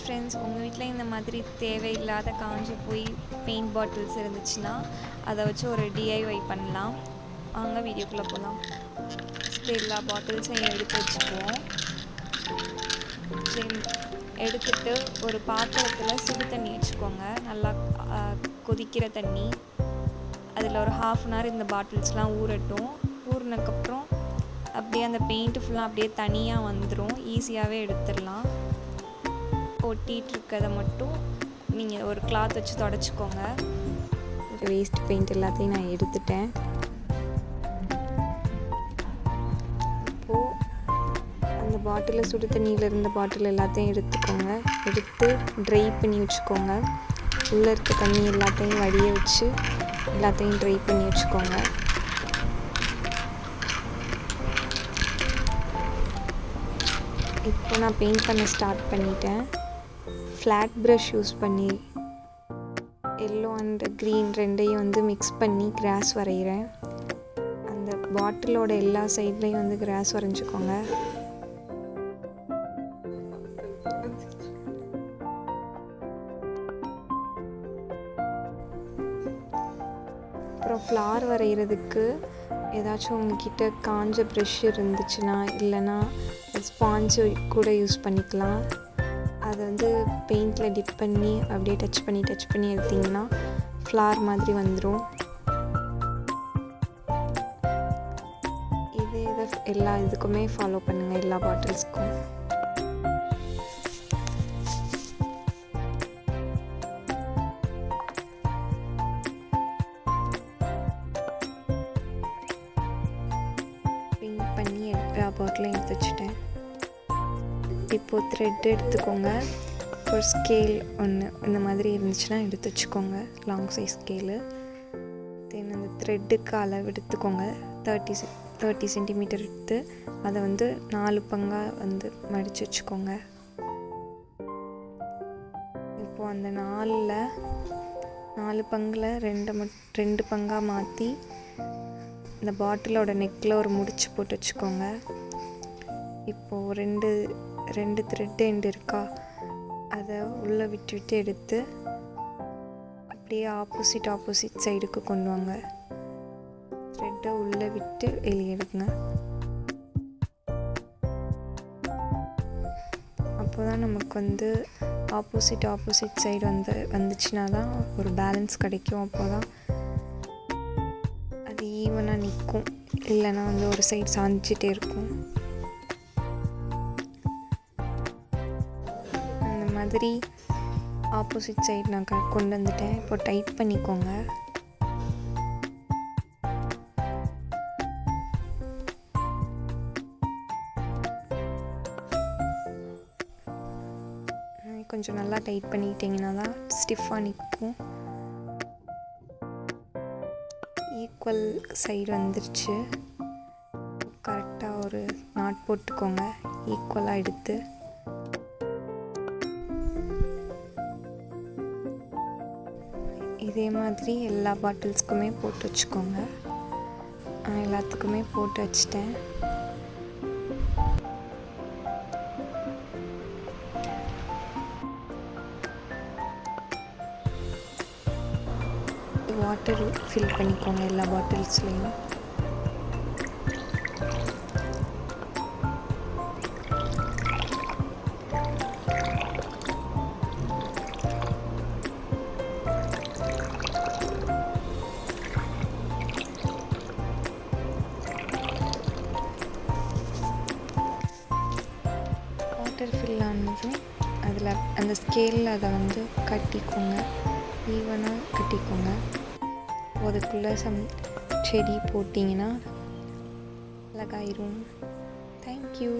Friends, உங்கள் வீட்டில் இந்த மாதிரி தேவையில்லாத காஞ்சி போய் பெயிண்ட் பாட்டில்ஸ் இருந்துச்சுன்னா அதை வச்சு ஒரு டிஐஒய் பண்ணலாம். வாங்க வீடியோக்குள்ளே போகலாம். ஃபஸ்ட்டு எல்லா பாட்டில்ஸையும் எடுத்து வச்சுக்குவோம். எடுத்துட்டு ஒரு பாத்திரத்தில் சுடு தண்ணி வச்சுக்கோங்க. நல்லா கொதிக்கிற தண்ணி. அதில் ஒரு 1/2 அன் ஹவர் இந்த பாட்டில்ஸ்லாம் ஊறட்டும். ஊறினதுக்கப்புறம் அப்படியே அந்த பெயிண்ட்டு ஃபுல்லாக அப்படியே தனியாக வந்துடும். ஈஸியாகவே எடுத்துடலாம். ஒட்டிகிட்டு இருக்கிறத மட்டும் நீங்கள் ஒரு கிளாத் வச்சு தொடச்சிக்கோங்க. வேஸ்ட் பெயிண்ட் எல்லாத்தையும் நான் எடுத்துட்டேன். இப்போது அந்த பாட்டிலில் சுடு தண்ணியில் இருந்த பாட்டில் எல்லாத்தையும் எடுத்துக்கோங்க. எடுத்து ட்ரை பண்ணி வச்சுக்கோங்க. உள்ளே இருக்க தண்ணி எல்லாத்தையும் வடிய வச்சு எல்லாத்தையும் ட்ரை பண்ணி வச்சுக்கோங்க. இப்போ நான் பெயிண்ட் பண்ண ஸ்டார்ட் பண்ணிட்டேன். ஃப்ளாட் ப்ரஷ் யூஸ் பண்ணி எல்லோ அண்ட் க்ரீன் ரெண்டையும் மிக்ஸ் பண்ணி கிராஸ் வரைகிறேன். அந்த பாட்டிலோட எல்லா சைட்லேயும் கிராஸ் வரைஞ்சிக்கோங்க. அப்புறம் ஃப்ளார் வரைகிறதுக்கு ஏதாச்சும் உங்ககிட்ட காஞ்ச ப்ரஷ் இருந்துச்சுன்னா, இல்லைன்னா ஸ்பாஞ்சு கூட யூஸ் பண்ணிக்கலாம். அதை பெயிண்டில் டிப் பண்ணி அப்படியே டச் பண்ணி எடுத்திங்கன்னா ஃப்ளார் மாதிரி வந்துடும். இதே எல்லா இதுக்குமே ஃபாலோ பண்ணுங்கள், எல்லா பாட்டில்ஸ்க்கும். பெயிண்ட் பண்ணி எல்லா பாட்டிலையும் எடுத்து வச்சுட்டேன். இப்போது த்ரெட் எடுத்துக்கோங்க. ஒரு ஸ்கேல் ஒன்று இந்த மாதிரி இருந்துச்சுன்னா எடுத்து வச்சுக்கோங்க, லாங் சைஸ் ஸ்கேலு. தென் அந்த த்ரெட்டுக்கு அளவு எடுத்துக்கோங்க. 30 சென்டிமீட்டர் எடுத்து அதை 4 பங்காக மடித்து வச்சுக்கோங்க. இப்போது அந்த 4 பங்கில் 2 பங்காக மாற்றி இந்த பாட்டிலோட நெக்கில் ஒரு முடிச்சு போட்டு வச்சுக்கோங்க. இப்போது ரெண்டு த்ரெட் எண்டு இருக்கா, அதை உள்ளே விட்டு எடுத்து அப்படியே ஆப்போசிட் சைடுக்கு கொண்டு வாங்க. த்ரெட்டை உள்ளே விட்டு வெளியே எடுங்க. அப்போ தான் நமக்கு ஆப்போசிட் சைடு வந்துச்சுன்னா தான் ஒரு பேலன்ஸ் கிடைக்கும். அப்போ தான் அது ஈவனாக நிற்கும். இல்லைன்னா ஒரு சைடு சாஞ்சிட்டே இருக்கும். மாதிரி ஆப்போசிட் சைடு நான் கொண்டு வந்துட்டேன். இப்போ டைட் பண்ணிக்கோங்க. கொஞ்சம் நல்லா டைட் பண்ணிக்கிட்டிங்கன்னா தான் ஸ்டிஃபாக நிற்கும். ஈக்குவல் சைடு வந்துருச்சு. கரெக்டாக ஒரு நாட் போட்டுக்கோங்க. ஈக்குவலாக எடுத்து இதே மாதிரி எல்லா பாட்டில்ஸ்க்குமே போட்டு வச்சுக்கோங்க. எல்லாத்துக்குமே போட்டு வச்சிட்டேன். வாட்டர் ஃபில் பண்ணிக்கோங்க எல்லா பாட்டில்ஸ்லேயும். வாட்டர் ஃபில் ஆனதும் அதில் அந்த ஸ்கேலில் அதை கட்டிக்கோங்க. ஈவனாக கட்டிக்கோங்க. அதுக்குள்ளே செடி போட்டிங்கன்னா அழகாயிரும். தேங்க்யூ.